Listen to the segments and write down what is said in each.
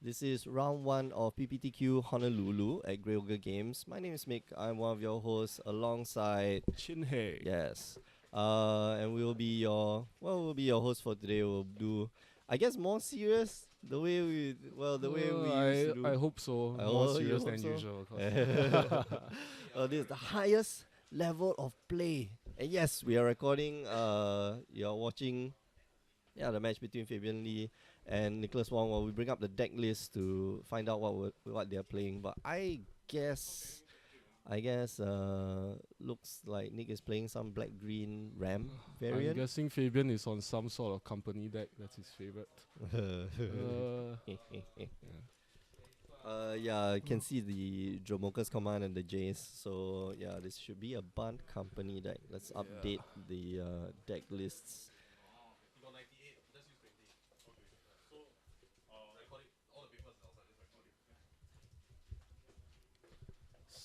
This is round one of PPTQ Honolulu at Grey Ogre Games. My name is Mick. I'm one of your hosts alongside Chinhei. yes. And we'll be your host for today. We'll do, I guess, more serious the way we used to do. I hope so. I More hope you serious hope than so. usual. This is the highest level of play. And yes, we are recording. You're watching, the match between Fabian Lee and Nicholas Wong. While we bring up the deck list to find out what they're playing. But I guess, looks like Nick is playing some black green Ram I'm variant. guessing Fabian is on some sort of company deck. That's his favorite. I can see the Dromoka's command and the Jace. So yeah, this should be a Band company deck. Let's update the deck lists.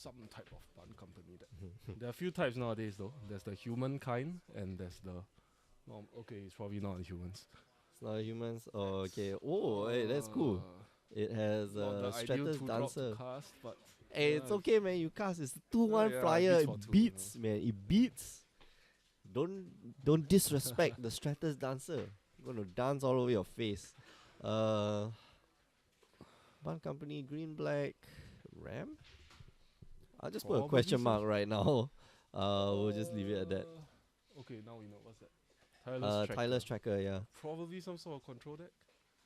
Some type of fun company deck. There are a few types nowadays though. There's the human kind and there's the okay, it's probably not humans. It's not humans. Oh, okay. Oh, hey, that's cool. It has Stratus Dancer. Cast, but Hey, it's okay, man. You cast. It's 2-1 flyer. It beats, man. It beats. Don't disrespect the Stratus Dancer. You're gonna dance all over your face. Band company, green, black, Ram. I'll just put a question mark right now. We'll just leave it at that. Okay, now we know what's that. Tyler's tracker, yeah. Probably some sort of control deck.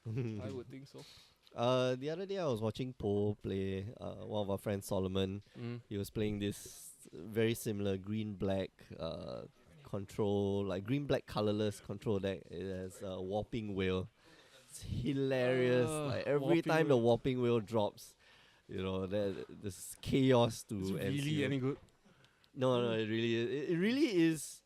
I would think so. The other day I was watching Po play. One of our friends, Solomon. He was playing this very similar green black control, like green black colorless control deck. It has a warping whale. It's hilarious. Like every time the warping whale drops, there's chaos to Is it ensue. really any good? No, it really is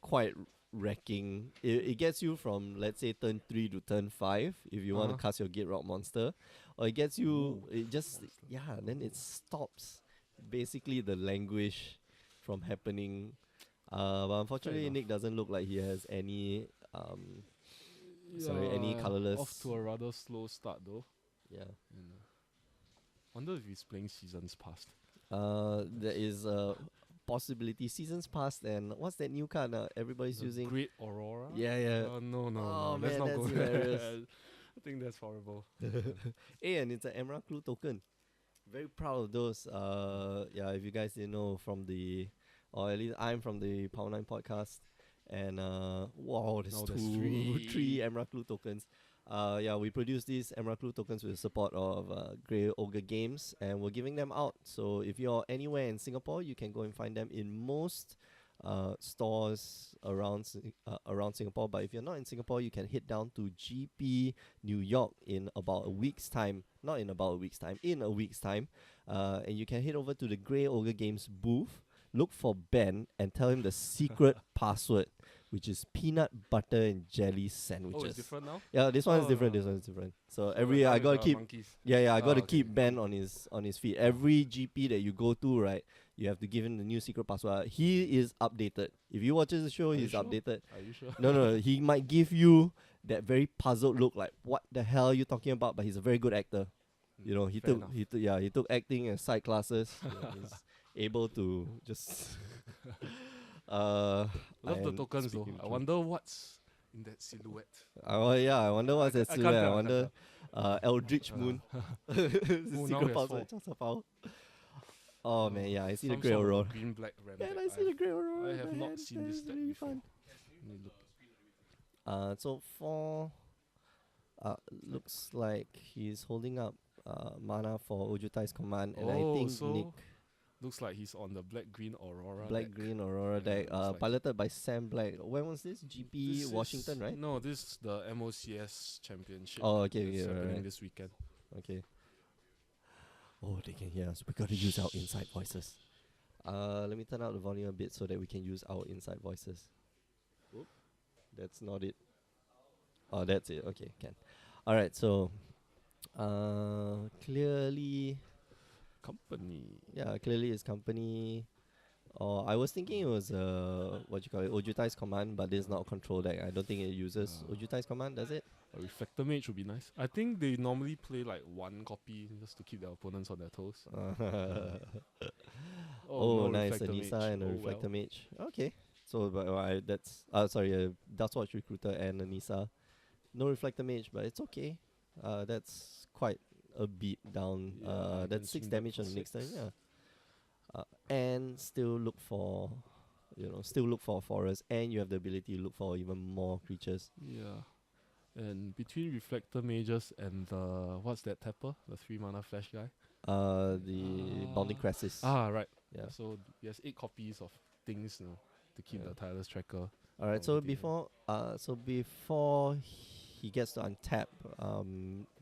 quite wrecking. It gets you from, let's say, turn 3 to turn 5 if you want to cast your Gate Rock monster. Or it gets you, then it stops basically the languish from happening. But unfortunately, Nick doesn't look like he has any any colorless. Off to a rather slow start though. Yeah. Wonder if he's playing Seasons Past. There is a possibility. Seasons past, and what's that new card everybody's using? Great Aurora? Yeah. No. Oh, Let's man, not that's go hilarious. I think that's horrible. Hey, and it's an Emerald Clue token. Very proud of those. If you guys didn't know from the, or at least I'm from the Power 9 podcast, and wow, there's three Emerald Clue tokens. We produced these Emerald Clue tokens with the support of Grey Ogre Games, and we're giving them out. So if you're anywhere in Singapore, you can go and find them in most stores around Singapore. But if you're not in Singapore, you can head down to GP New York in about a week's time. Not in about a week's time, in a week's time. And you can head over to the Grey Ogre Games booth, look for Ben, and tell him the secret password, which is peanut butter and jelly sandwiches. Oh, it's different now? Yeah, this one is different. This one is different. So I gotta keep. Monkeys. I gotta keep Ben on his feet. Every GP that you go to, right, you have to give him the new secret password. He is updated. If you watch the show, he's updated. Are you sure? No. He might give you that very puzzled look, like what the hell are you talking about? But he's a very good actor. He took acting and side classes. He's able to just. Love the tokens though. I wonder what's in that silhouette. I wonder what's that silhouette. I wonder Eldritch Moon. Secret password. Oh man, yeah, I see the Grey Aurora. Green black ram. Man, I see the Grey Aurora. I have not seen this deck before. So for looks like he's holding up mana for Ojutai's command, and I think Nick. Looks like he's on the black-green Aurora Black-green Aurora deck, piloted by Sam Black. When was this? GP Washington, right? No, this is the MOCS Championship. Oh, okay, it's happening right. this weekend. Okay. Oh, they can hear us. We gotta use our inside voices. Let me turn out the volume a bit so that we can use our inside voices. Oop, that's not it. Oh, that's it. Okay, can. Alright, so clearly Company. Yeah, clearly it's company. I was thinking it was Ojutai's command, but this is not a control deck. I don't think it uses Ojutai's command, does it? A Reflector Mage would be nice. I think they normally play like one copy just to keep their opponents on their toes. Oh, no nice, Reflector Anissa Mage. and a Oh Reflector well. Mage. Okay, so but that's that's Watch Recruiter and Anissa. No Reflector Mage, but it's okay. That's quite a beat down. Yeah, I can That's 6 swing back damage for on the next turn. 6. Yeah. And still look for, still look for a forest, and you have the ability to look for even more creatures. Yeah. And between Reflector Mages and the what's that tapper? The 3 mana flash guy? The Bounding Crescent. Right. Yeah. So he has 8 copies of things, to keep Yeah. the tireless tracker. All right. from hitting So before he gets to untap,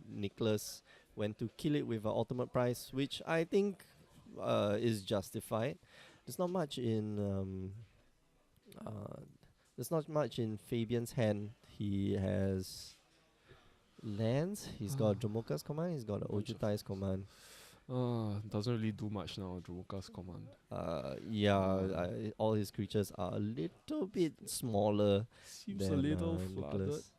Nicholas went to kill it with an ultimate price, which I think is justified. There's not much in Fabian's hand. He has lands. He's got Dromoka's command. He's got an Bunch of Ojutai's command. Doesn't really do much now, Dromoka's command. All his creatures are a little bit smaller Seems than a little flooded. Nicholas.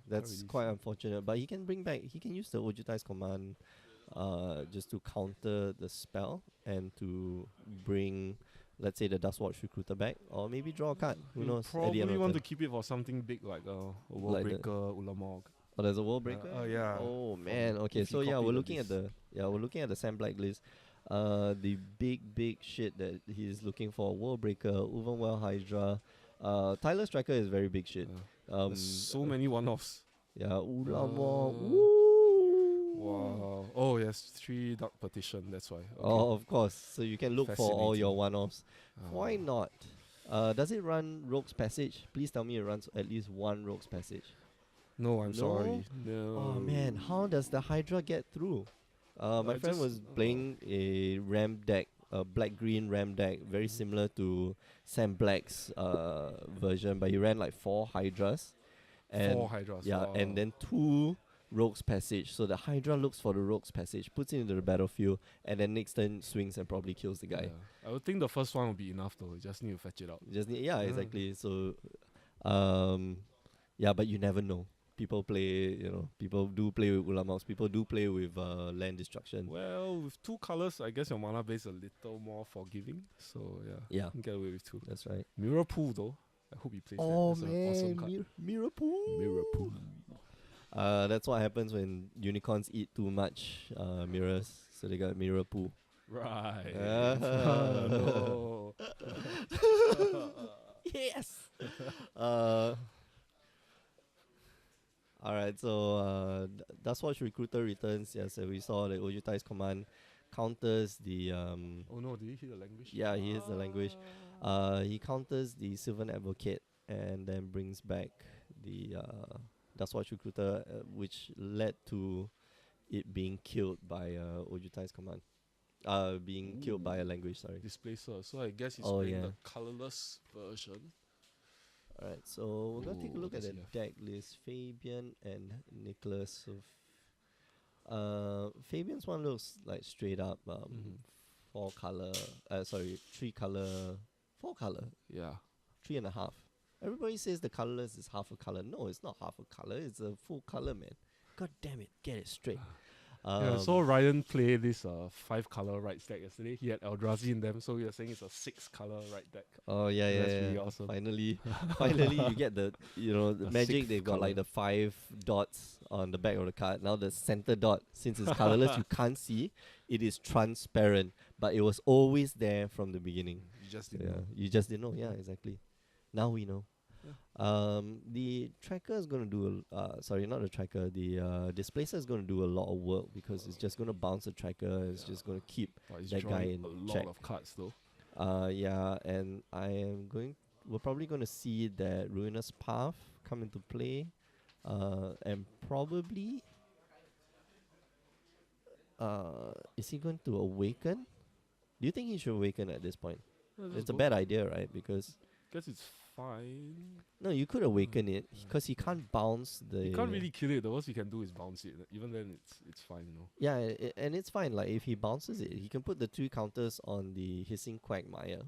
That's really quite see. unfortunate. But he can use the Ojutai's command just to counter the spell and to bring, let's say, the Dustwatch Recruiter back, or maybe draw a card. Who You knows? At the probably end of want the to keep it for something big like a Like the- Worldbreaker, Ulamog. Oh, there's a World Breaker. Yeah. Oh man. Okay. if So you yeah, copy we're the looking at list. we're looking at the Sam Black list. The big shit that he's looking for: World Breaker, Uvenwell Hydra. Tyler Striker is very big shit. There's so many one-offs. Yeah, Ulamog. Uh, Woo! Wow. Oh yes, 3 Dark Petition. That's why. Okay. Oh, of course. So you can look for all your Fascinating. one-offs. Why not? Does it run Rogue's Passage? Please tell me it runs at least one Rogue's Passage. No, I'm No? sorry. No. Oh man, how does the Hydra get through? My friend was playing a Ram deck, a black-green Ram deck, very similar to Sam Black's version, but he ran like 4 Hydras. And 4 Hydras. yeah, wow. and then 2 Rogue's Passage. So the Hydra looks for the Rogue's Passage, puts it into the battlefield, and then next turn swings and probably kills the guy. Yeah. I would think the first one would be enough though. You just need to fetch it out. Exactly. So, but you never know. People play, people do play with Ulamogs. People do play with land destruction. Well, with 2 colors, I guess your mana base is a little more forgiving. So yeah, Yeah, you can get away with 2. that's right. Mirror Pool though. I hope he plays Oh that. That's an awesome card. man, Mirror Pool. Mirror Pool. That's what happens when unicorns eat too much mirrors. So they got Mirror Pool. Right. Ah. No. Yes. All right. So that's what Recruiter returns. Yes, so we saw the Ojutai's command counters the Oh no, did he hit the language? Yeah, he is the language. He counters the Sylvan Advocate and then brings back the Dustwatch Recruiter, which led to it being killed by Ojutai's command. Being killed by a language, sorry. Displacer. So I guess he's Oh, playing yeah. the colorless version. Alright, so we're gonna take a Ooh, look at what the does he have? deck list. Fabian and Nicholas. So Fabian's one looks like straight up 4 color. 3 color, 4 color, Yeah. 3.5. Everybody says the colorless is half a color. No, it's not half a color. It's a full color, man. God damn it, get it straight. Yeah, so Ryan played this 5 color right stack yesterday. He had Eldrazi in them, so you're saying it's a 6 color right deck. Oh yeah, That's yeah, really yeah. awesome. Finally, you get the the A magic. sixth They've got like colour. the 5 dots on the back of the card. Now the center dot, since it's colorless, you can't see. It is transparent, but it was always there from the beginning. You just So, didn't know. you just didn't know. Yeah, exactly. Now we know. Yeah. The tracker is gonna do sorry, not the tracker. The displacer is gonna do a lot of work because it's just gonna bounce the tracker. It's just gonna keep But he's that guy drawing in a lot check. of cards though. Yeah, and we're probably gonna see that Ruinous Path come into play, and probably, is he going to awaken? Do you think he should awaken at this point? It's a bad idea, right? Because Guess it's fine. no, you could awaken it because he can't bounce the. You can't really kill it. The worst you can do is bounce it. Even then, it's fine, Yeah, and it's fine. Like if he bounces it, he can put the 2 counters on the Hissing Quagmire,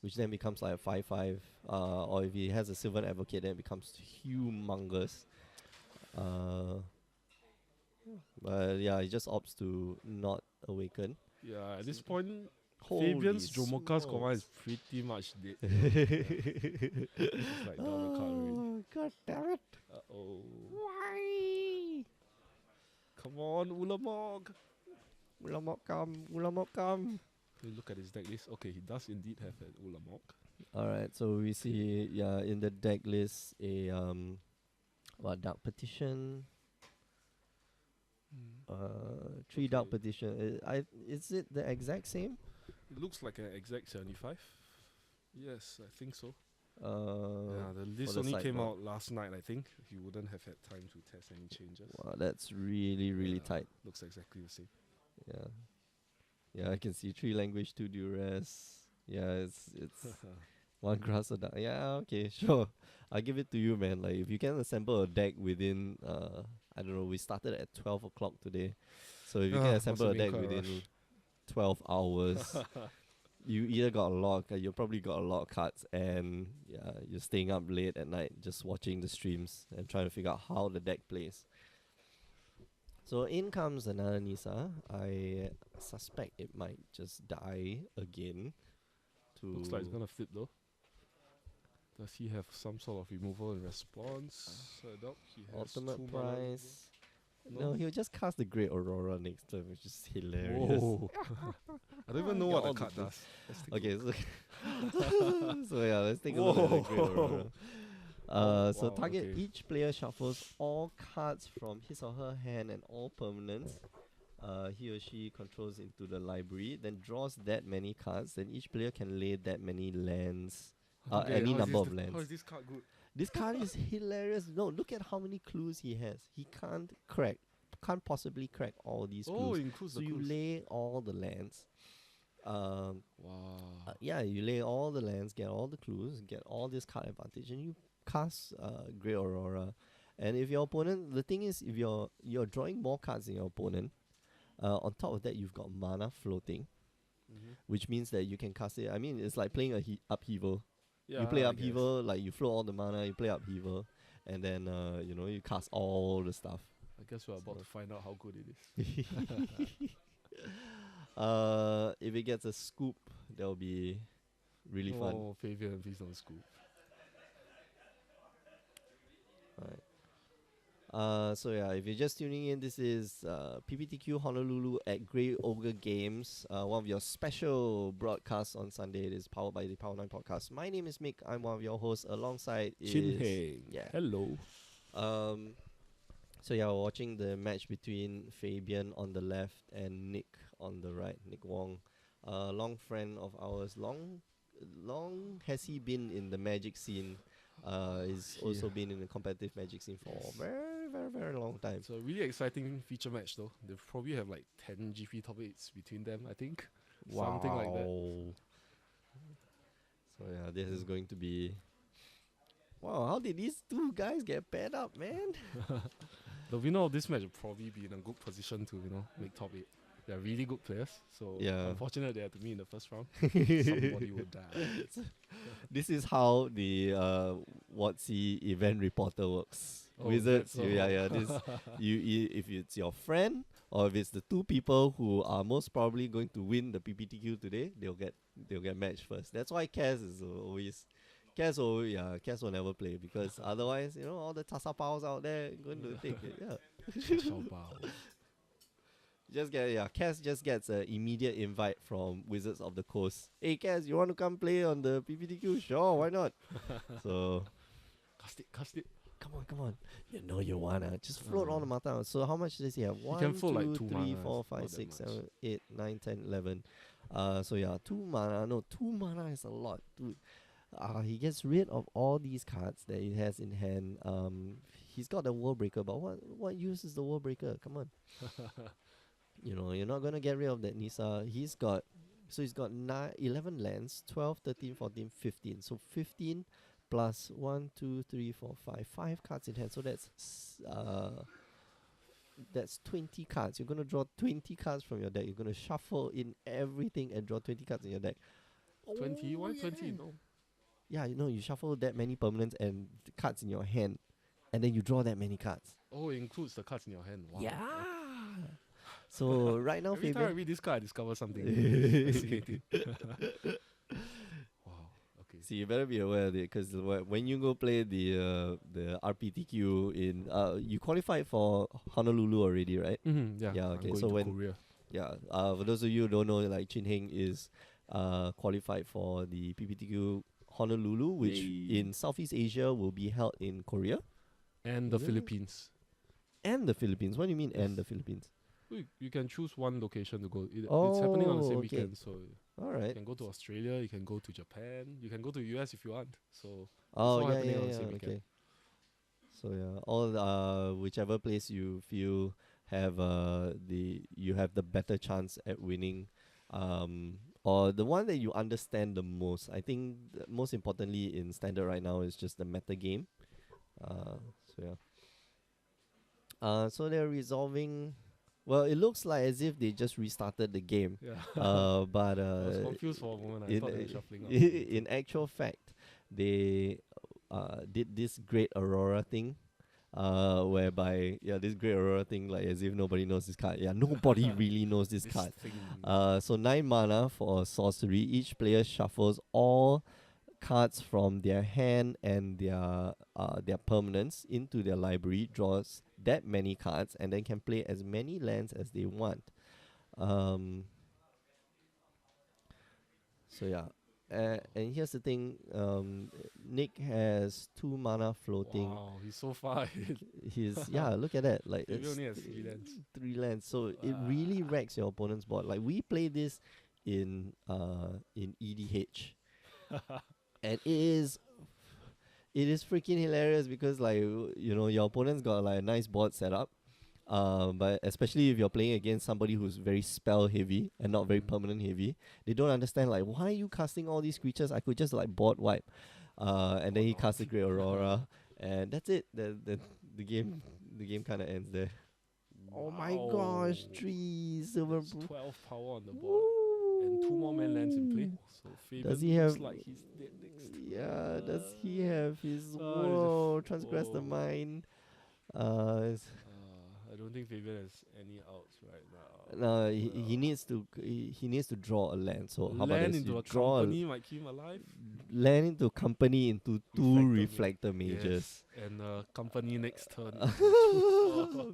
which then becomes like a 5/5. Or if he has a Sylvan Advocate, then it becomes humongous. Uh, but yeah, he just opts to not awaken. Yeah, at this So- point, Holy Fabian's Jomoka's command is smokes. pretty much dead. It's like down the card already. Oh, god damn it. Oh. Why? Come on, Ulamog! Ulamok come, Ulamok come. You look at his deck list. Okay, he does indeed have an Ulamog. Alright, so we see in the deck list a Dark Petition. Three Dark Okay. Petition. Is it the exact same? It looks like an exact 75. Yes, I think so. Yeah, Uh, the list the only came sideboard. out last night, I think. He wouldn't have had time to test any changes. wow, that's really Yeah, tight. Looks exactly the same. Yeah, yeah, I can see 3 language, 2 duress. Yeah, it's one grass or dark. Yeah, okay, sure. I'll give it to you, man. Like if you can assemble a deck within I don't know, we started at 12 o'clock today. So if you can Must assemble have a been deck quite a within rush. 12 hours, you either got a lot you probably got a lot of cards, and yeah, you're staying up late at night just watching the streams and trying to figure out how the deck plays. So in comes another Nisa. I suspect it might just die again. Looks like it's gonna flip though. Does he have some sort of removal in response? I doubt he has Ultimate 2 mana removal. prize. No, No? he'll just cast the Great Aurora next turn, which is hilarious. Whoa. I don't even know Get what all the the card things. does. Let's take a Okay, look. so yeah, let's take a look at the Great Aurora. Oh, So wow, target okay. each player shuffles all cards from his or her hand and all permanents he or she controls into the library, then draws that many cards, then each player can lay that many lands, Okay, any how is number this of lands. How is this card good? This card is hilarious. No, look at how many clues he has. He can't possibly crack all these Oh, clues. it includes So the you clues. lay all the lands. Wow. Yeah, you lay all the lands, get all the clues, get all this card advantage, and you cast Grey Aurora. And if your opponent, the thing is, if you're drawing more cards than your opponent, on top of that you've got mana floating, Mm-hmm. which means that you can cast it. I mean, it's like playing a upheaval. Yeah, You play I guess. upheaval, like you float all the mana, you play upheaval, and then you cast all the stuff. I guess we're about So- to find out how good it is. If it gets a scoop, that'll be really fun. Oh, Fabian, please don't scoop. Right. So yeah, if you're just tuning in, this is PPTQ Honolulu at Grey Ogre Games, one of your special broadcasts on Sunday. It is powered by the Power 9 Podcast. My name is Mick. I'm one of your hosts. Alongside Chin is Heng. yeah. Hello. So yeah, we're watching the match between Fabian on the left and Nick on the right. Nick Wong, long friend of ours. Long has he been in the Magic scene? He's also Yeah. been in the competitive Magic scene for Yes. a very long time. It's a really exciting feature match though. They probably have like 10 GP topics between them, I think. Something like that. Wow. So yeah, this is going to be. Wow, how did these two guys get paired up, man? The winner of this match will probably be in a good position to, make top 8. They're really good players, so Yeah. unfortunate they had to meet in the first round. Somebody would die. This is how the WotC event reporter works. Oh, Wizards, that's yeah. This if it's your friend or if it's the two people who are most probably going to win the PPTQ today, they'll get matched first. That's why Kaz is always. Kaz will never play because otherwise, all the Tasapaos out there going to take it. Yeah. Xiaobao. Kaz just gets an immediate invite from Wizards of the Coast. Hey Kaz, you want to come play on the PPTQ? Sure, why not? So Cast it. come on. You know you wanna just float all the mana. So how much does he have? One, can float like 2, 2 3, mana, 4, it's 5, not that 6, much. 7, 8, 9, 10, 11. So yeah, 2 mana. No, 2 mana is a lot, dude. He gets rid of all these cards that he has in hand. He's got the World Breaker, but what use is the World Breaker? Come on. You're not gonna get rid of that Nisa. He's got 11 lands, 12, 13, 14, 15. So 15 plus 1, 2, 3, 4, 5. 5 cards in hand. So that's 20 cards. You're gonna draw 20 cards from your deck. You're gonna shuffle in everything and draw 20 cards in your deck. 20? Why yeah. 20? No. Yeah, you shuffle that many permanents and cards in your hand. and then you draw that many cards. Oh, it includes the cards in your hand. Wow. Yeah. So right now, Every time I Fabian. read this card, I discover something new. Fascinating. Wow. Okay. See, you better be aware of it because when you go play the RPTQ in you qualified for Honolulu already, right? Yeah. Yeah, I'm okay, going so to when- Korea. Yeah. For those of you who don't know, like Chin Heng is qualified for the PPTQ Honolulu, which Yay. in Southeast Asia will be held in Korea And the Is it? Philippines. and the Philippines. What do you mean Yes. and the Philippines? You can choose one location to go. It's happening on the same Oh, okay. weekend, so All you right. can go to Australia, you can go to Japan, you can go to US if you want. So Oh all yeah, happening yeah, on the yeah. same weekend. Okay. So yeah, all whichever place you feel have you have the better chance at winning, or the one that you understand the most. I think most importantly in standard right now is just the meta game. So yeah. So they're resolving. Well, it looks like as if they just restarted the game. Yeah. But I was confused for a moment. I in thought they were shuffling up. in actual fact, they did this great Aurora thing, whereby this great Aurora thing, like as if nobody knows this card. Yeah, nobody really knows this card. thing. So 9 mana for sorcery. Each player shuffles all cards from their hand and their permanents into their library, draws that many cards, and then can play as many lands as they want. So yeah. And here's the thing, Nick has 2 mana floating. Wow, he's so far ahead. He's look at that. Like Maybe it's only has 3 lands. 3 lands. So it really wrecks your opponent's board. Like we play this in EDH. And it is freaking hilarious because like your opponent's got like a nice board set up. But especially if you're playing against somebody who's very spell heavy and not very permanent heavy, they don't understand like why are you casting all these creatures? I could just like board wipe. And then he casts the Great Aurora, and that's it. The game kind of ends there. Oh my gosh, 3 silver. That's 12 power on the board. And 2 more man lands in play. So Fabian Does he looks have- like he's dead next. Yeah, does he have his he's a whoa transgress the whoa. mind? I don't think Fabian has any outs right now. No, he needs to draw a land. So how about Land this? into You a draw company might keep him alive. land into company into 2 reflector Reflector mages. Yes. And company next turn.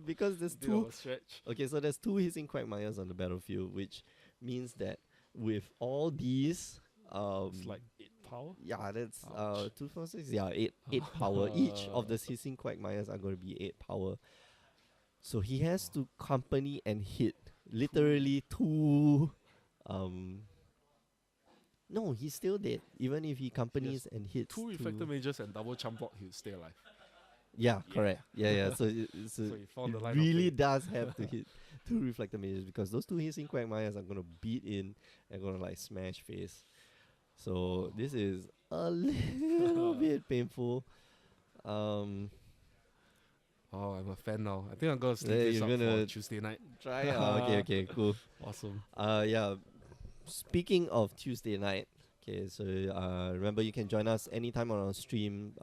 Because there's Bit of 2. a stretch. Okay, so there's 2 hissing quagmires on the battlefield, which means that with all these, It's like 8 power. yeah, that's Ouch. 2, 4, 6. Yeah, 8 power. Each of the hissing quagmires are going to be 8 power. So he has to company and hit literally 2. No, he's still dead. Even if he companies and hits 2 reflector mages and double chump block, he'll stay alive. Yeah, correct. Yeah. So, so he found the it line of really play. does have to hit 2 reflector mages because those 2 hissing quagmires are gonna beat in and gonna like smash face. So this is a little bit painful. Oh, I'm a fan now. I think I'm gonna Yeah, sleep this you're up gonna for Tuesday night. Try. Okay, cool. Awesome. Yeah. Speaking of Tuesday night, okay, so remember you can join us anytime on our stream,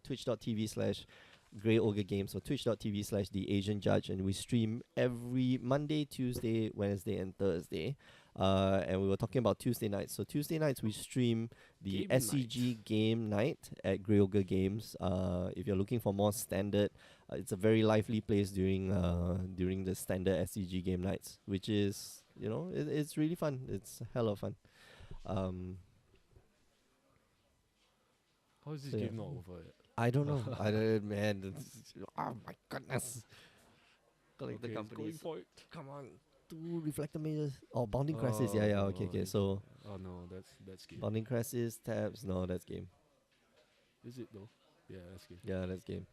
twitch.tv/Grey Ogre Games or twitch.tv/The Asian Judge, and we stream every Monday, Tuesday, Wednesday, and Thursday. And we were talking about Tuesday nights. So Tuesday nights we stream the Game SCG game night at Grey Ogre Games. If you're looking for more standard, it's a very lively place during the standard SCG game nights, which is it's really fun. It's hella fun. How is this So, yeah. game not over yet? I don't know. I don't man. Oh my goodness. Collect the Okay, it's going companies. for it. Come on. 2 reflector mages. Oh, bounding crisis. Yeah. Okay. So Oh no, that's game. bounding crisis tabs. No, that's game. Is it though? Yeah, that's game. Yeah, that's game.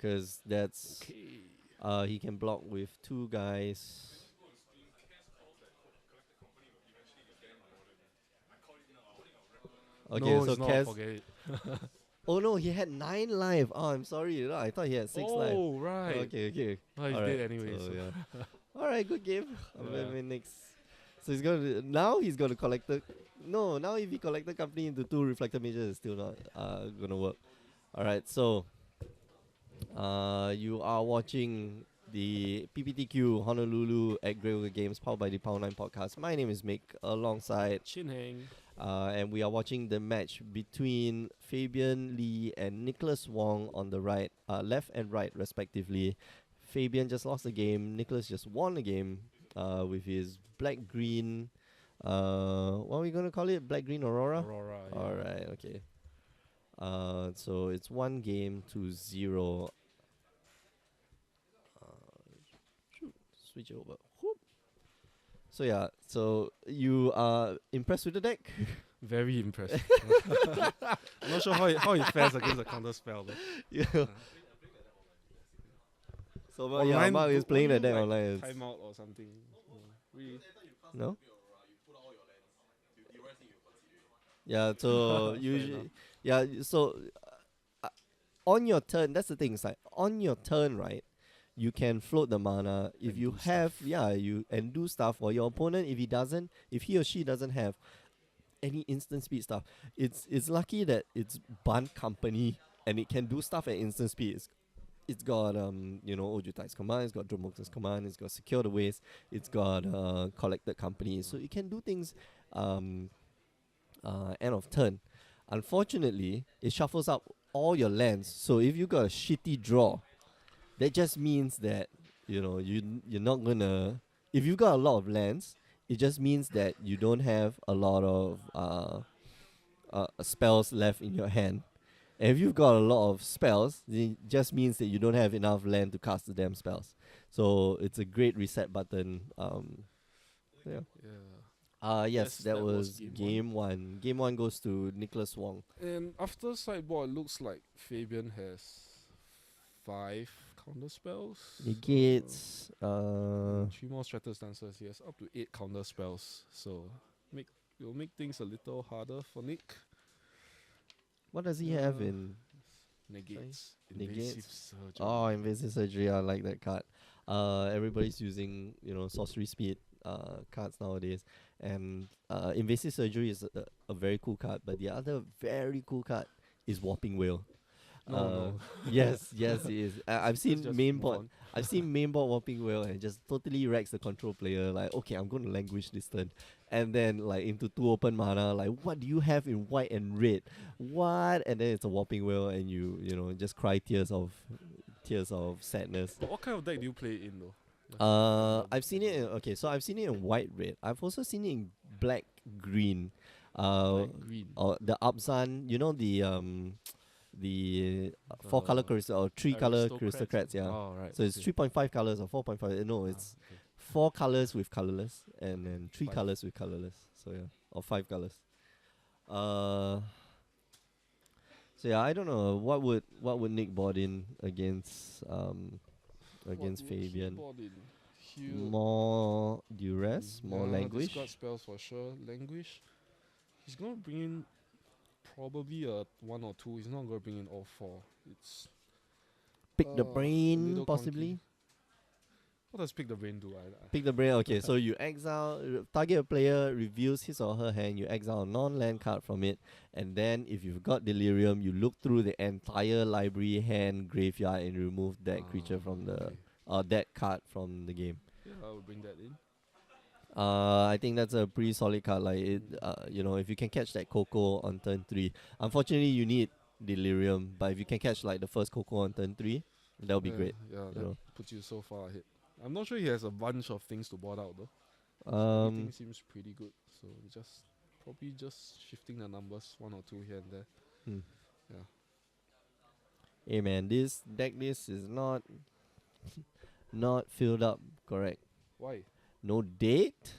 Cause that's Okay. he can block with 2 guys. Okay, no, so it's not. Kaz. Forget it. Oh no, he had 9 live. Oh, I'm sorry. I thought he had 6 live. Oh right. Okay. Oh, he's Alright, dead anyway. so, So yeah. All right, good game. Yeah. Next. So he's going to collect the. No, now if he collect the company into 2 reflector mages, it's still not gonna work. All right, so You are watching the PPTQ Honolulu at Grey Games powered by the Power 9 podcast. My name is Mick alongside Chin Heng. and we are watching the match between Fabian Lee and Nicholas Wong on the right, left and right respectively. Fabian just lost the game. Nicholas just won the game with his black green. What are we gonna call it? Black green Aurora. Aurora. Yeah. All right. Okay. So it's 1-0. Shoot, switch it over. Whoop. So yeah. So you are impressed with the deck? Very impressed. I'm not sure how it fares against the counter spell. Though. Yeah. So Online, Mark is do- playing the won't you, deck like, online. It's- Time out or something. Really? No. Yeah. So Fair usually, enough. yeah. So uh, on your turn, that's the thing. It's like on your turn, right? You can float the mana if And you do have, stuff. you and do stuff for your opponent. If he or she doesn't have any instant speed stuff, it's lucky that it's Bun Company and it can do stuff at instant speed. It's got Ojutai's command, it's got Dromox's command, it's got Secure the Waste, it's got Collected Company, so it can do things end of turn. Unfortunately, it shuffles up all your lands. So if you got a shitty draw, that just means that you're not gonna. If you got a lot of lands, it just means that you don't have a lot of spells left in your hand. And if you've got a lot of spells, it just means that you don't have enough land to cast the damn spells. So it's a great reset button. Yeah. Yeah. Yes, Yes, that that was was game game one. Game one goes to Nicholas Wong. And after sideboard, it looks like Fabian has 5 counter spells. Negates. 3 more Stratus Dancers. He has up to 8 counter spells. So it'll make things a little harder for Nick. What does he have in? Negates. Negates? Invasive Surgery. Oh, Invasive Surgery. I like that card. Everybody's using sorcery speed cards nowadays, and Invasive Surgery is a very cool card. But the other very cool card is Warping Whale. No. Yes, it is. I've Let's seen just main move board. on. I've seen main board Warping Whale and just totally wrecks the control player. Like, okay, I'm going to languish this turn, and then like into 2 open mana. Like, what do you have in white and red? What? And then it's a Warping Whale, and you just cry tears of sadness. But what kind of deck do you play in though? Just I've seen it. So I've seen it in white red. I've also seen it in black green. Black, green. Or the Abzan. The 4-color crystal or 3-color crystocrats. Yeah. Oh, right. So it's 3.5 colors or 4.5. No, it's 4 colors with colorless and then 3 5. colors with colorless. So yeah, or 5 colors. So yeah, I don't know what would Nick board in against Fabian. More duress, more languish. Discard spells for sure. Languish. He's gonna bring in probably a 1 or 2. He's not gonna bring in all 4. It's Pick the a brain, little possibly. clunky. What does pick the brain do? Pick the brain. Okay, so you target a player, reveals his or her hand. You exile a non-land card from it, and then if you've got Delirium, you look through the entire library, hand, graveyard, and remove that creature from the that card from the game. Yeah, I will bring that in. I think that's a pretty solid card. Like it, if you can catch that Coco on turn 3. Unfortunately, you need Delirium, but if you can catch like the first Coco on turn 3, that'll be great. Yeah, you that know. puts you so far ahead. I'm not sure he has a bunch of things to board out though. Everything seems pretty good. So probably just shifting the numbers 1 or 2 here and there. Yeah. Hey man, this deck list is not filled up correct. Why? No date,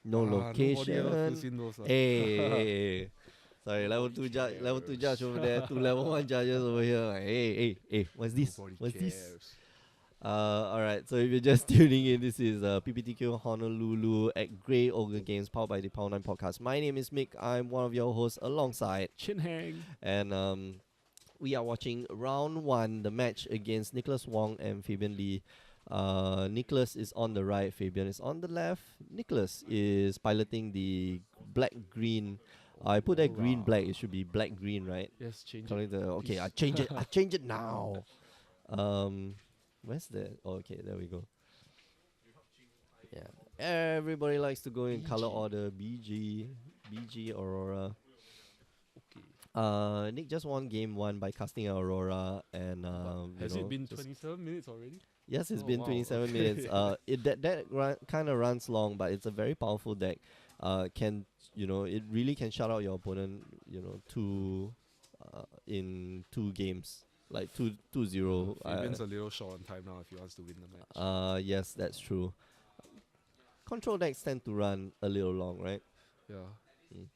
no Nobody ever location. fills in those, Hey. Sorry, level 2 judge over there, 2 level 1 judges over here. Like, hey, what's this? Nobody What's this? cares. Alright, so if you're just tuning in, this is PPTQ Honolulu at Grey Ogre Games, powered by the Power 9 podcast. My name is Mick. I'm one of your hosts alongside Chin Hang. and we are watching round 1, the match against Nicholas Wong and Fabian Lee. Nicholas is on the right, Fabian is on the left. Nicholas is piloting the black-green. I put that green-black, it should be black-green, right? Yes, change Calling it. the, okay, please. I change it now. Where's that? Oh, okay, there we go. Yeah. Everybody likes to go in color BG. order. BG, Aurora. Okay. Nick just won game one by casting Aurora, and But you has it know, been just 27 minutes already? yes, it's Oh been wow. 27 minutes. Okay. It that kind of runs long, but it's a very powerful deck. Can it really can shut out your opponent. In 2 games, like 2-0. Fabian's a little short on time now if he wants to win the match. Yes, that's true. Control decks tend to run a little long, right? Yeah. Mm.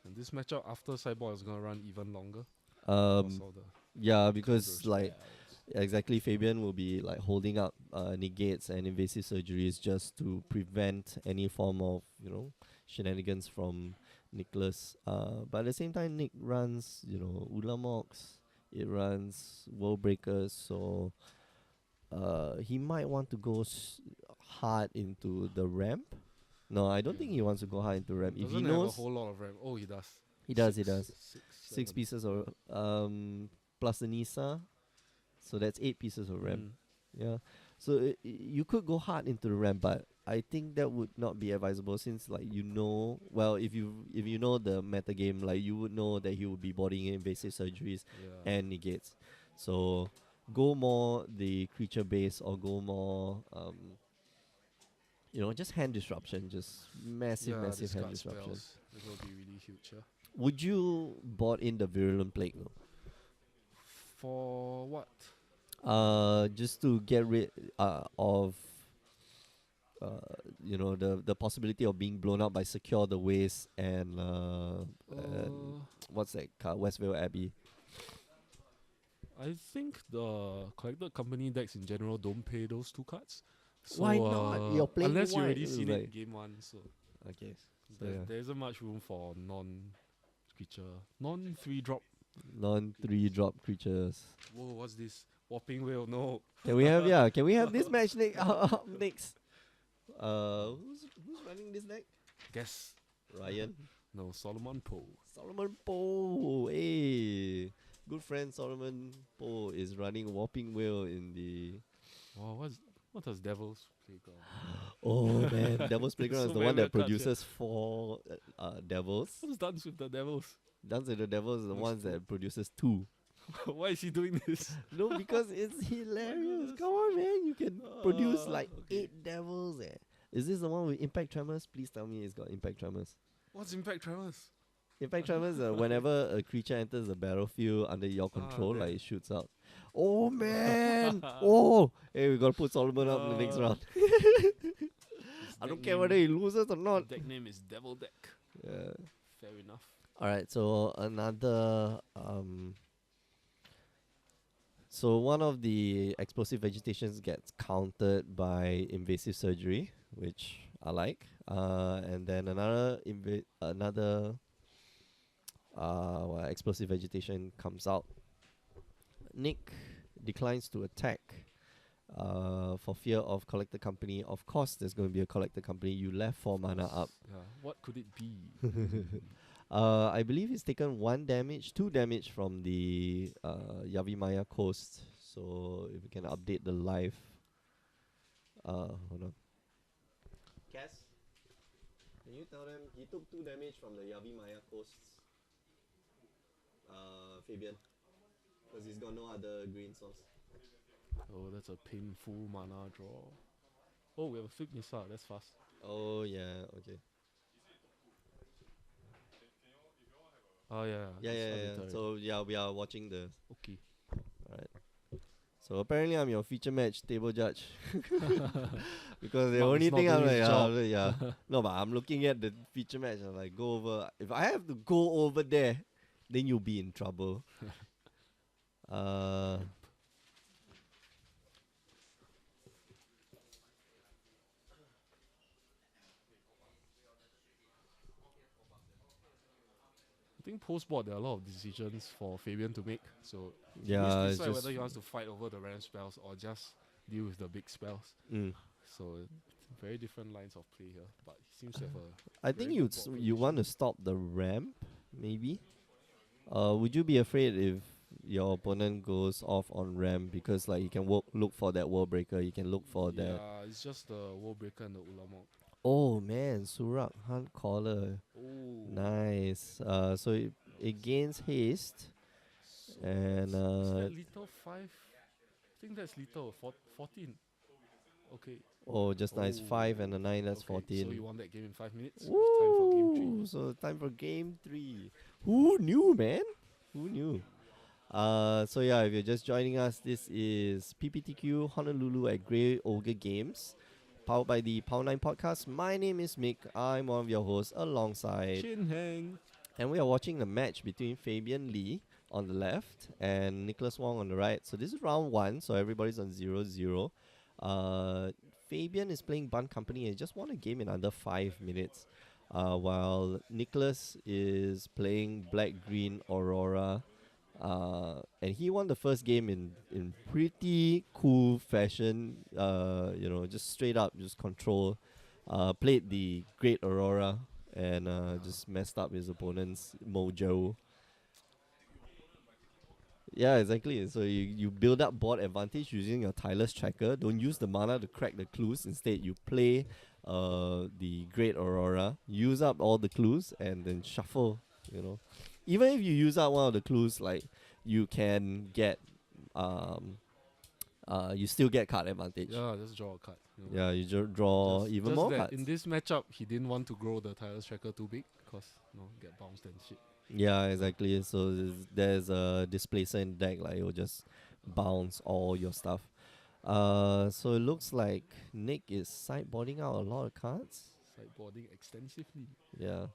And this matchup after sideboard is gonna run even longer. Um, All the yeah, counter because like spells. exactly, Fabian will be like holding up negates and invasive surgeries just to prevent any form of shenanigans from Nicholas. But at the same time, Nick runs Ulamox. It runs World Breakers, so he might want to go hard into the ramp. No, I don't think he wants to go hard into ramp. If he Doesn't have a knows, whole lot of ramp. Oh, he does. he does. He does. Six, Six seven. pieces of plus the Nisa, so that's 8 pieces of ramp. Mm. Yeah, so you could go hard into the ramp, but I think that would not be advisable since well, if you know the meta game, like you would know that he would be boarding invasive surgeries Yeah. and negates. So go more the creature base or go more just hand disruption, just massive Yeah, massive hand discard disruption. spells. This will be really huge, yeah. Would you board in the virulent plague though? For what? Just to get rid of the possibility of being blown up by Secure the Waste and what's that card? Westvale Abbey. I think the collected company decks in general don't pay those 2 cards. So, Why not? You're playing unless you white, already seen like- it game one, so Okay. there isn't much room for non-creature, non-3 drop. Non-3 drop creatures. Whoa, what's this? Whopping Whale, no. Can we have Can we have this match next? Who's running this deck? Guess. Ryan. No, Solomon Poe. Solomon Poe. Hey. Good friend Solomon Poe is running Whopping Whale in the Wow, what does Devil's Playground? Oh man, Devil's Playground So is the many one that weird cards here. produces 4 devils. What's Dance with the Devils? Dance with the Devils is the Looks ones cool. that produces 2. Why is he doing this? No, because it's hilarious. goodness. Come on, man, you can produce like Okay. 8 devils. Is this the one with Impact Tremors? Please tell me it's got Impact Tremors. What's Impact Tremors? Impact Tremors, whenever a creature enters the battlefield under your control, there. like it shoots out. Oh man! Oh, hey, we gotta put Solomon up in the next round. I don't care whether he loses or not. Deck name is Devil Deck. Yeah. Fair enough. All right. So so one of the explosive vegetations gets countered by invasive surgery, which I like. And then another explosive vegetation comes out. Nick declines to attack for fear of Collector Company. Of course, there's going to be a Collector Company. You left 4 mana up. Yeah. What could it be? I believe he's taken 2 damage from the Yavimaya coast. So if we can update the live. Hold on. Cass, can you tell them he took 2 damage from the Yavimaya coast? Fabian, because he's got no other green source. Oh, that's a painful mana draw. Oh, we have a Flip Nissa. That's fast. Oh yeah, okay. Oh yeah. Yeah, it's yeah, yeah. arbitrary. So yeah, we are watching the. Okay. Alright. So apparently I'm your feature match table judge. Because the Mark only is not thing I'm doing like, his yeah. No, but I'm looking at the feature match. I'm like, go over. If I have to go over there, then you'll be in trouble. I think post-board there are a lot of decisions for Fabian to make. So Yeah, he's it's decide just. whether he wants to fight over the random spells or just deal with the big spells. Mm. So very different lines of play here. But he seems to have a I think very good board you want to formation. stop the ramp, maybe. Would you be afraid if your opponent goes off on ramp because like you can look for that wall breaker. You can look for that. Yeah, it's just the wall breaker and the Ulamog. Oh man, Surak Hunt Caller. Oh. Nice. So it gains haste. So And is that lethal 5? I think that's lethal 14. Okay. oh, just nice. 5 and a 9, that's okay, 14. So you won that game in 5 minutes. Woo! Time for game 3. So time for game 3. Who knew, man? Who knew? So yeah, if you're just joining us, this is PPTQ Honolulu at Grey Ogre Games, powered by the Power 9 podcast. My name is Mick. I'm one of your hosts alongside Chin Hang. And we are watching the match between Fabian Lee on the left and Nicholas Wong on the right. So this is round 1, so everybody's on 0-0. Fabian is playing Bun Company and just won a game in under 5 minutes. While Nicholas is playing Black Green Aurora. And he won the first game in pretty cool fashion. Just straight up, just control. Played the Great Aurora and just messed up his opponent's mojo. Yeah, exactly. So you build up board advantage using your tireless tracker. Don't use the mana to crack the clues. Instead, you play the Great Aurora, use up all the clues, and then shuffle. Even if you use up one of the clues, like you can get you still get card advantage. Yeah, just draw a card. Yeah, you draw even more cards. In this matchup, he didn't want to grow the tireless tracker too big because get bounced and shit. Yeah, exactly. So there's a displacer in deck, like it will just bounce all your stuff. So it looks like Nick is sideboarding out a lot of cards. Sideboarding extensively. Yeah.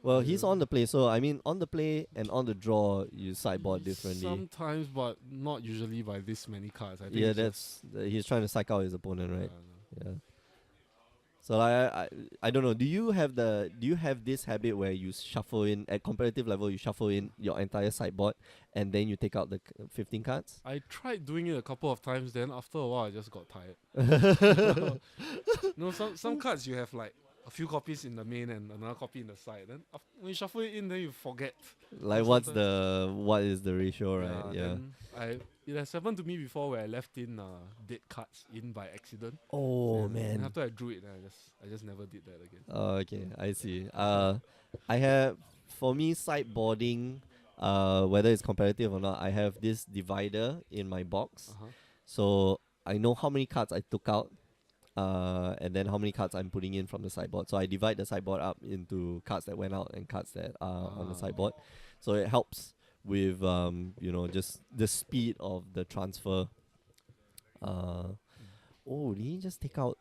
Well, he's on the play, so I mean, on the play and on the draw, you sideboard differently. Sometimes, but not usually by this many cards. I think he's trying to psych out his opponent, right? Yeah. So I don't know. Do you have this habit where you shuffle in at competitive level? You shuffle in your entire sideboard and then you take out the 15 cards. I tried doing it a couple of times. Then after a while, I just got tired. Some cards you have like a few copies in the main and another copy in the side. Then when you shuffle it in, then you forget. Like what is the ratio, right? Yeah. It has happened to me before where I left in dead cards in by accident. Oh man! And after I drew it, I just never did that again. Oh, okay, I see. I have, for me, sideboarding, whether it's competitive or not, I have this divider in my box. So I know how many cards I took out, and then how many cards I'm putting in from the sideboard. So I divide the sideboard up into cards that went out and cards that are on the sideboard. So it helps with just the speed of the transfer. Did he just take out?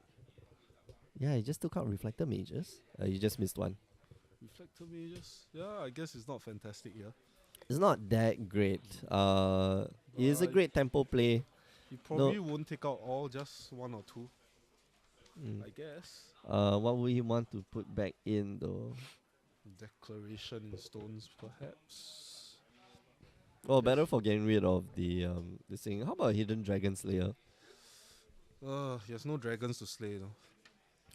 Yeah, he just took out Reflector Mages. You just missed one. Reflector Mages? Yeah, I guess it's not fantastic, yeah. It's not that great. It is a great tempo play. You probably won't take out all, just one or two. I guess. What would he want to put back in though? Declaration in stones, perhaps. Well, better for getting rid of the this thing. How about Hidden Dragon Slayer? He has no dragons to slay, though.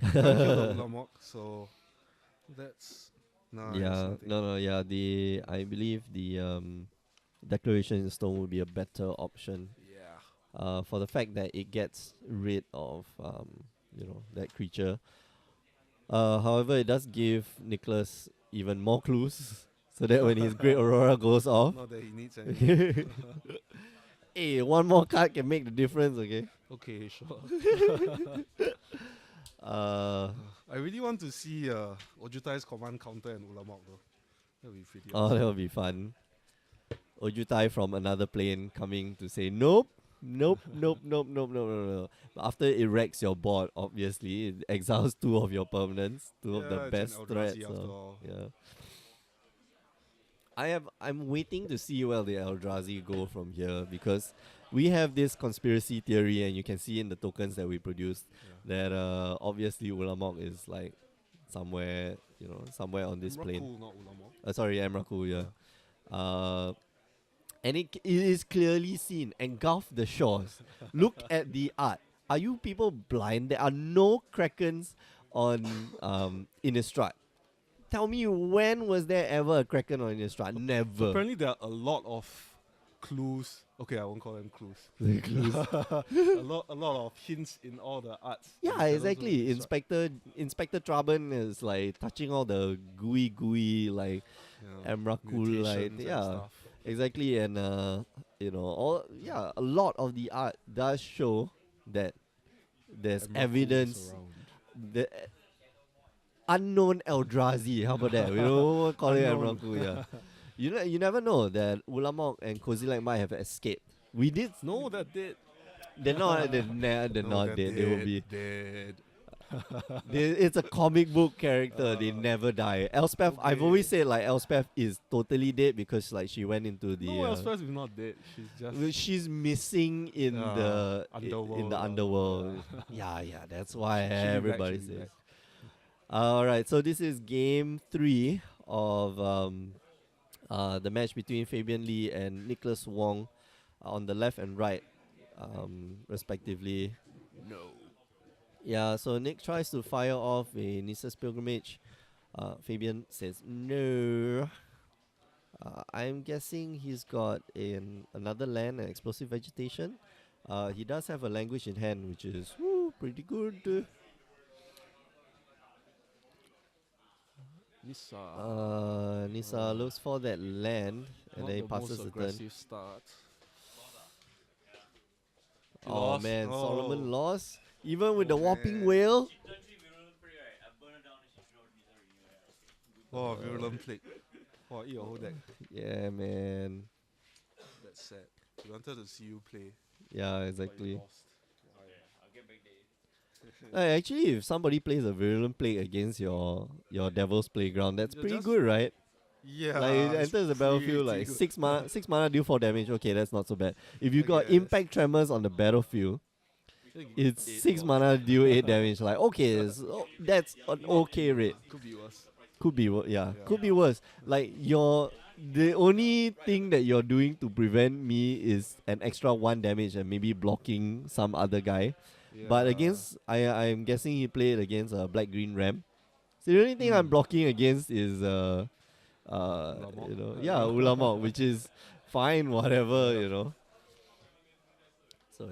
Lamok, so that's I believe the Declaration in Stone would be a better option. Yeah. For the fact that it gets rid of that creature. However, it does give Nicholas even more clues, so that when his Great Aurora goes off, not that he needs anything. hey, one more card can make the difference. Okay. Okay, sure. I really want to see Ojutai's command counter and Ulamog though. That would be pretty awesome. That would be fun. Ojutai from another plane coming to say nope. But after it wrecks your board, obviously, it exiles 2 of your permanents, 2 of the best threats. I'm waiting to see where the Eldrazi go from here, because we have this conspiracy theory, and you can see in the tokens that we produced that obviously Ulamog is like somewhere on this plane. Not Ulamog. Sorry, Emrakul, yeah. And it is clearly seen. Engulf the shores. Look at the art. Are you people blind? There are no Krakens on Innistrad. Tell me, when was there ever a Kraken on Innistrad? Never. Apparently there are a lot of clues. Okay, I won't call them clues. The clues. A lot of hints in all the arts. Yeah, that you can also exactly. describe. Inspector Traben is like touching all the gooey like Emrakul like Mutations and yeah, stuff. exactly. And a lot of the art does show that there's Emrakul is evidence. around. The unknown Eldrazi. How about that? We don't call it Unknown. Emrakul. Yeah, you never know that Ulamog and Kozilek might have escaped. We did. No, that did. They're not. They're No, not that dead. They will be. dead. It's a comic book character. They never die. Elspeth, I've Okay. always said like Elspeth is totally dead because like she went into the. No, Elspeth is not dead. She's just She's missing in the underworld. in the underworld. Yeah, that's why She'll be back, everybody she'll be says. back. All right, so this is game 3 of the match between Fabian Lee and Nicholas Wong on the left and right, respectively. No. Yeah, so Nick tries to fire off a Nissa's Pilgrimage. Fabian says no. I'm guessing he's got another land and explosive vegetation. He does have a language in hand, which is pretty good. Nissa looks for that land and Not then he the passes most the turn. aggressive start. He Oh lost. man, Oh. Solomon lost. Even with the Oh, whopping man. whale. Oh, Virulent Plague. Oh, eat your whole deck. Yeah, man. That's sad. We wanted to see you play. Yeah, but you exactly. lost. Actually, if somebody plays a Virulent Plague against your Devil's Playground, that's You're pretty just- good, right? Yeah. Like it it's enters the battlefield pretty like good. 6 mana, deal 4 damage. Okay, that's not so bad. If you I got guess. Impact Tremors on the battlefield, it's 6 mana, deal 8 damage. Like okay, that's an okay rate. Could be worse. Could be could be worse. Like the only thing that you're doing to prevent me is an extra 1 damage and maybe blocking some other guy. But Yeah. against I'm guessing he played against a black green ram. So the only thing I'm blocking against is Ulamog. Ulamog, which is fine, whatever, So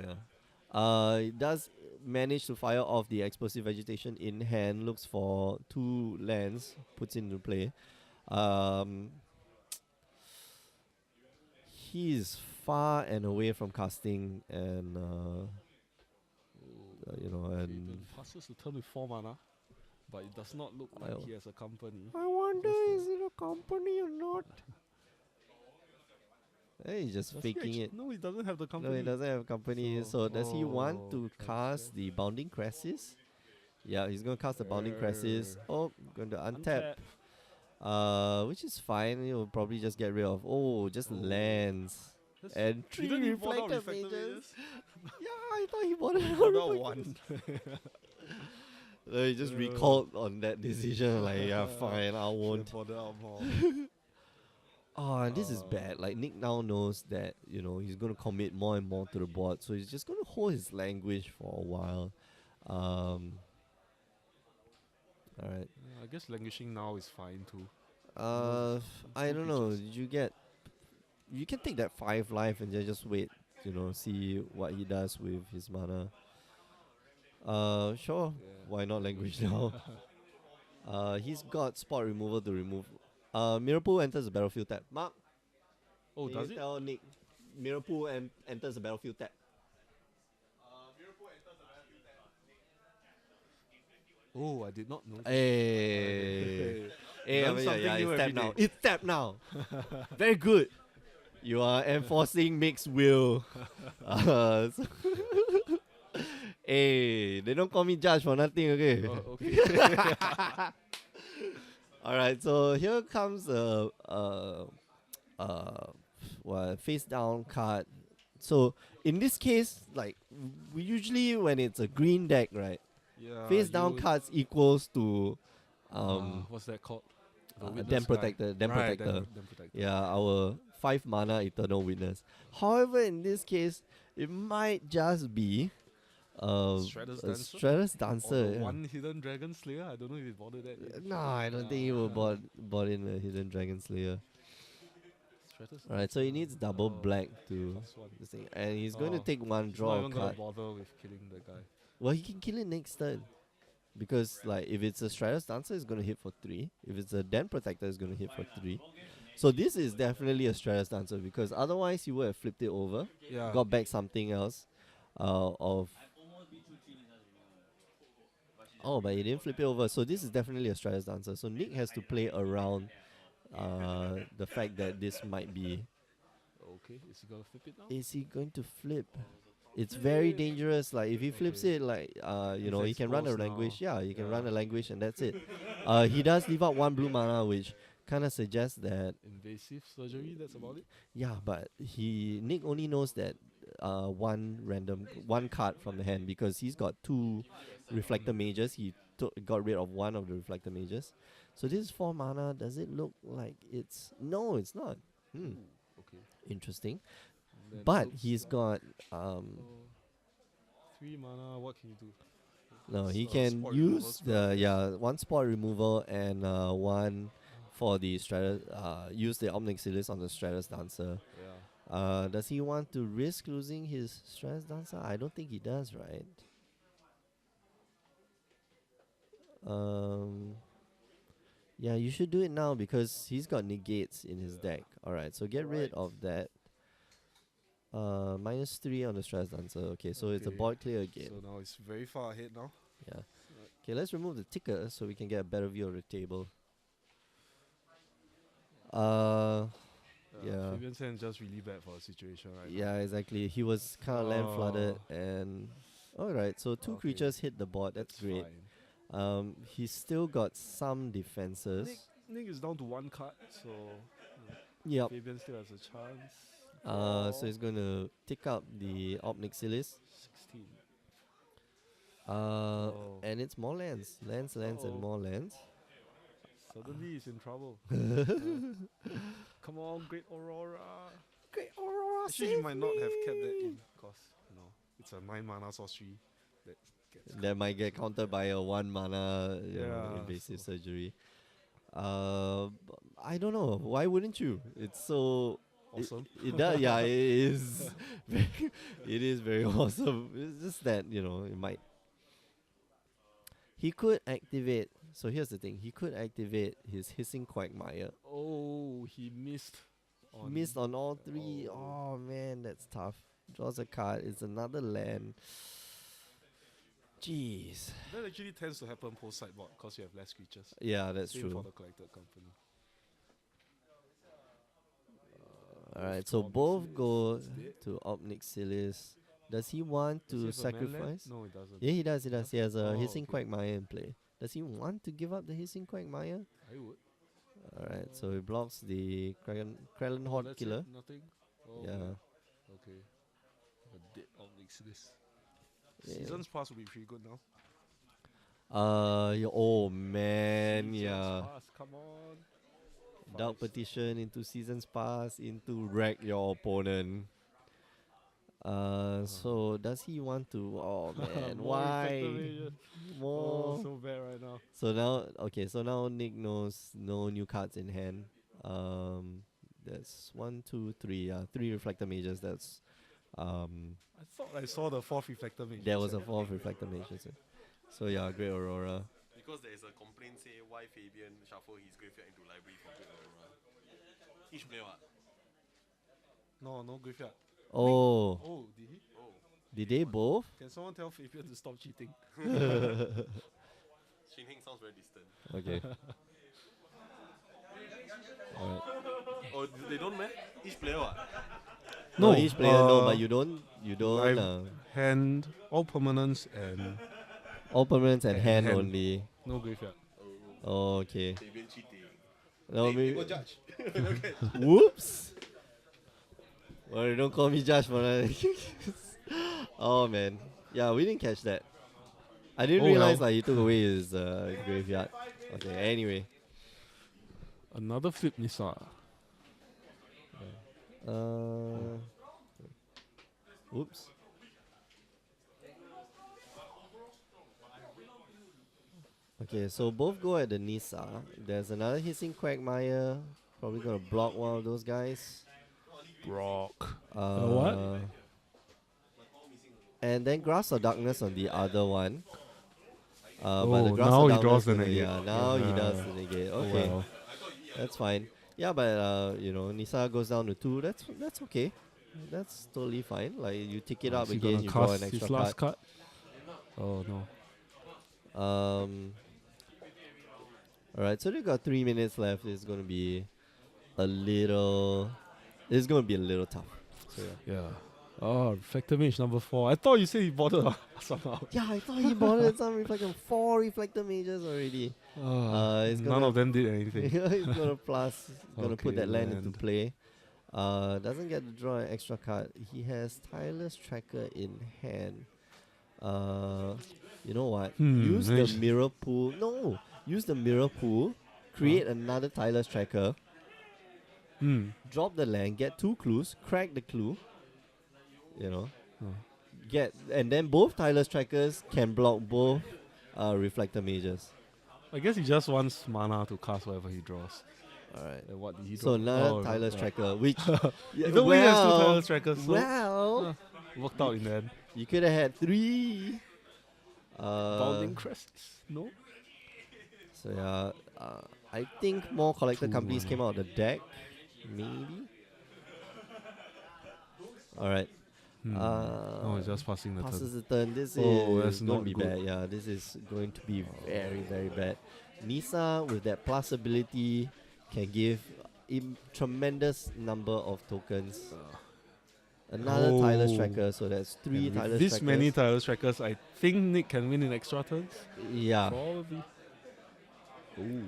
it does manage to fire off the explosive vegetation in hand, looks for 2 lands, puts into play. He's far and away from casting and and Fabian passes the turn with 4 mana, but it does not look like he has a company. I wonder Just is it a company or not? He's just Does he faking actu- it. No, he doesn't have the company. No, he doesn't have company. So does he want to transfer. cast the Bounding Crisis? Yeah, he's gonna cast the Bounding Crisis. Oh, going to untap. Which is fine. He'll probably just get rid of just lands. That's- And He 3 didn't even bother reflected reflected mages. Yeah, I thought he bought it. He bought out one. He just recalled on that decision. Like, yeah, fine, I won't. Bother out more. Oh, and this is bad. Like Nick now knows that he's gonna commit more and more to the board, so he's just gonna hold his language for a while. All right. I guess languishing now is fine too. I don't know. You can take that 5 life and then just wait. See what he does with his mana. Sure. Yeah. Why not language now? He's got spot removal to remove. Mirror Pool enters the battlefield tap. Mark, Oh, can does you it? tell Nick? Mirror Pool enters the battlefield tap. Oh, I did not know. Hey. Hey, Learn something new it's every tap now. day. It's tap now. Very good. You are enforcing mixed will. So hey, they don't call me judge for nothing, okay? Oh, okay. Alright, so here comes face down card. So in this case, like we usually when it's a green deck, right? Yeah. Face down cards equals to what's that called? The Dem witness guy. Protector. Dem Right, Protector. Dem Protector. Yeah, our 5 mana Eternal Witness. However, in this case, it might just be Shredder's a Dancer? Shredder's Or Dancer. the yeah. one hidden dragon slayer. I don't know if he bothered that. Yet. No, I don't think he will bought in a Hidden Dragon Slayer. Alright, so he needs double black to +1. this thing, and he's going to Oh, take one He's not draw even gonna card. bother with killing the guy. Well, he can kill it next turn. Because like if it's a Strider's Dancer, it's gonna hit for 3. If it's a Den Protector, it's gonna hit for 3. So this is definitely a Strider's Dancer because otherwise you would have flipped it over, Yeah. got back something else, of. Oh, but he didn't flip it over. So this is definitely a Strider's Dancer. So Nick has to play around, the fact that this might be. Okay, is he gonna flip it now? Is he going to flip? It's very dangerous. Like if he flips Okay. it, like you He's know, he can run a exposed language. now. Yeah, he can Yeah. run a language, and that's it. He does leave out 1 blue mana, which kind of suggests that Invasive surgery, that's about it. yeah, but Nick only knows that one card from the hand because he's got 2 reflector mages. He got rid of 1 of the reflector mages. So this is 4 mana. Does it look like it's no? It's not. Ooh, okay. Interesting. Then But looks he's like- got 3 mana. What can you do? no. He It's, can spot removal use spell. the 1 spot removal and 1 for the use the Omnixilis on the Stratus Dancer. Yeah. Does he want to risk losing his Stratus Dancer? I don't think he does, right? Yeah, you should do it now because he's got negates in his deck. Alright, so get rid of that. -3 on the Stratus Dancer. Okay, so it's a Okay. board clear again. So now it's very far ahead now. Yeah. Okay, let's remove the ticker so we can get a better view of the table. Yeah. Fabian Sen just really bad for the situation right Yeah, exactly. He was kind of land flooded and alright, so 2 Okay. creatures hit the board. now. That's great. Fine. He's still got some defenses. Nick is down to 1 card, so Yep. Fabian still has a chance. So he's going to tick up the Omnixilis. 16. And it's more lands. Lands, and Uh-oh. more lands. Suddenly he's in trouble. Come on, Great Aurora. Great Aurora, Actually, he might not have kept that in because it's a 9 mana sorcery that gets. That might get countered by a 1 mana Yeah, invasive so- surgery. I don't know. Why wouldn't you? It's so Awesome. It does. Yeah, it is. It is very awesome. It's just that it might. He could activate. So here's the thing. He could activate his Hissing Quagmire. Oh, he missed. Missed on all 3. Oh. Oh man, that's tough. Draws a card. It's another land. Jeez. That actually tends to happen post sideboard because you have less creatures. Yeah, that's Same true. for the collected company. Alright, so both go to Omnixilis. Does he want to Does he have a mana land? sacrifice? No, it doesn't. Yeah, he does. He does. He has a Oh, Hissing okay. Quagmire in play. Does he want to give up the Hissing Quagmire? I would. Alright, so he blocks the Krelin Oh, Horde that's Killer. it? Nothing? Oh, Yeah. Okay. A dead Omnixilis. Yeah. Seasons Pass will be pretty good now. Oh man, Seasons yeah. Pass, come on. Dark 5 Petition into Seasons Pass into wreck your opponent. So does he want to? Oh man, More why? Infector Mages. More. Oh, so bad right now. So now, okay, so now Nick knows no new cards in hand. That's 1, 2, 3. Yeah, 3 Reflector Mages. That's I thought I saw the 4th Reflector Mage. there was a 4th Reflector Mages. So yeah, Great Aurora. Because there is a complaint say why Fabian shuffle his graveyard into library for Great Aurora. Each player what? No graveyard. Oh, Oh, did he? Oh. did they both? Can someone tell Fabian to stop cheating? Shin Heng sounds very distant. Okay. Alright. Oh, they don't man? Each player what? No, No, each player no, but uh, you don't. Hand, all permanents, and All permanents and hand hand. only. no graveyard. Oh, okay. Fabian cheating. No, Hey, maybe. go judge. Whoops. Well, don't call me judge for that. Oh man, yeah, we didn't catch that. I didn't Oh, realize well. like he took away his graveyard. Okay, anyway. Another flip Nissa. Whoops. Okay, so both go at the Nisa. There's another Hissing Quagmire. Probably gonna block one of those guys. Brock. What? What? And then Grasp of Darkness on the other one. But the Oh, Grasp now of he Darkness draws the gonna- negate. Yeah, now he does Yeah. the negate. Oh, Okay, well. that's fine. Yeah, but you know, Nisa goes down to 2. That's okay. That's totally fine. Like you tick it Oh, up is he again, gonna you draw cast an extra his last card. card? Oh no. Alright, so they got 3 minutes left. It's gonna be a little. It's gonna be a little tough. So yeah. Yeah. Oh, Reflector Mage number 4. I thought you said he bothered somehow. Yeah, I thought he bothered some reflector. 4 reflector mages already. It's None of them did anything. He's gonna plus. He's gonna put Okay, that land into land. play. Doesn't get to draw an extra card. He has Tireless Tracker in hand. You know what? Use the nice. mirror pool. No, use the mirror pool. Create another Tireless Tracker. Drop the land. Get 2 clues. Crack the clue. You know. And then both Tireless Trackers can block both Reflector Mages. I guess he just wants mana to cast whatever he draws. Alright. And what did he So draw? another Tireless right. Tracker, which Even though he has 2 Tireless Trackers, so well, worked out in the end. you could have had 3. Bounding Crests? No? So yeah, I think more collector 2 companies mana. came out of the deck, maybe. All right. Oh, he's just passing the Passes turn. the turn. This Oh, is that's going to not be good. bad. Yeah, this is going to be very, very bad. Nisa with that plus ability can give tremendous number of tokens. Another Tireless Tracker, so that's 3 And Tireless with this Trackers. many Tireless Trackers, I think Nick can win in extra turns. Yeah. Probably. Ooh.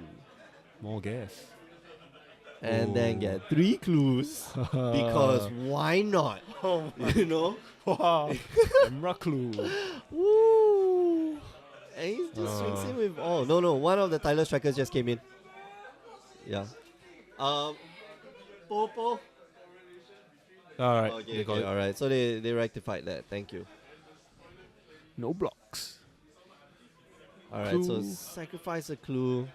More gas. And then get 3 clues because why not? You know? Wow. Emerald Clue. Woo! And he just swings in with no, one of the Tireless Trackers just came in. Yeah. Popo. Alright. Okay, they got it. alright. So they rectified that. Thank you. No blocks. Alright, so Clue. sacrifice a clue.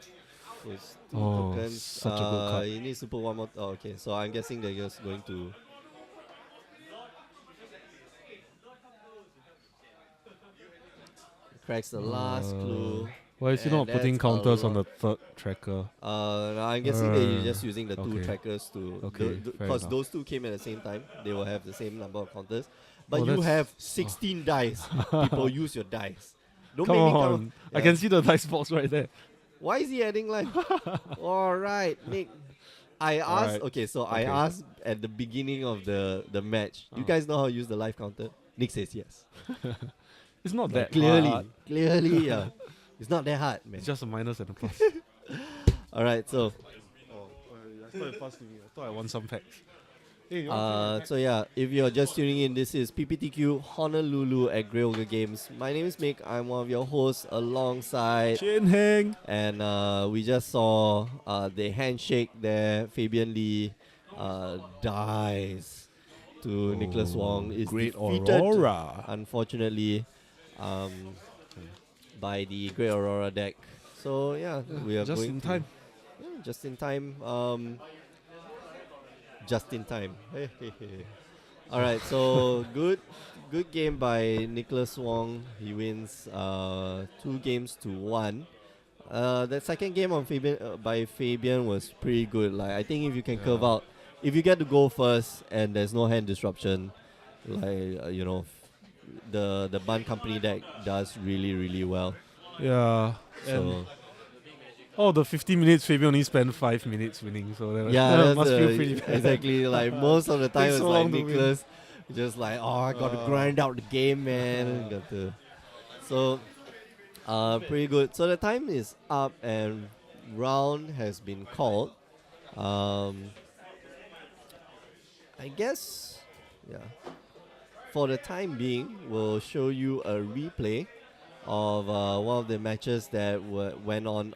With 2 Oh, tokens. such a good card. He needs to put 1 more. Okay, so I'm guessing they're just going to. Cracks the last clue. Why is he And not putting that's a counters on lot. the 3rd tracker? No, I'm guessing that you're just using the 2 okay. trackers to. Okay, fair Because enough. those 2 came at the same time. They will have the same number of counters. But Oh, you that's- have 16 dice. People use your dice. Don't Come make me on. I Yeah. can see the dice box right there. Why is he adding life? Alright, Nick. I asked. Alright. Okay, so I Okay. asked at the beginning of the match. You guys know how to use the life counter? Nick says yes. It's not Like, that clearly, hard. clearly, yeah. It's not that hard, man. It's just a minus and a plus. Alright, so I thought it passed to me. I thought I won some packs. Hey, so yeah, if you're just tuning in, this is PPTQ Honolulu at Grey Ogre Games. My name is Mick. I'm one of your hosts alongside, Chin Heng. and we just saw the handshake there. Fabian Lee dies to Nicholas Wong. Is Great defeated, Aurora. unfortunately, by the Great Aurora deck. So yeah, we are Just going in to- time. Yeah, just in time. Just in time. All right, so good game by Nicholas Wong. He wins 2 games to 1. The second game on by Fabian was pretty good. Like I think if you can curve out, if you get to go first and there's no hand disruption, like the Bun Company deck does really well. Yeah. So The 50 minutes, Fabian only spent 5 minutes winning. So that yeah, that that's must feel pretty bad. exactly. Like most of the time, Takes it's so like long to win. Nicholas, just like I got to grind out the game, man. Got to. So, pretty good. So the time is up and round has been called. I guess, yeah. For the time being, we'll show you a replay of one of the matches that went on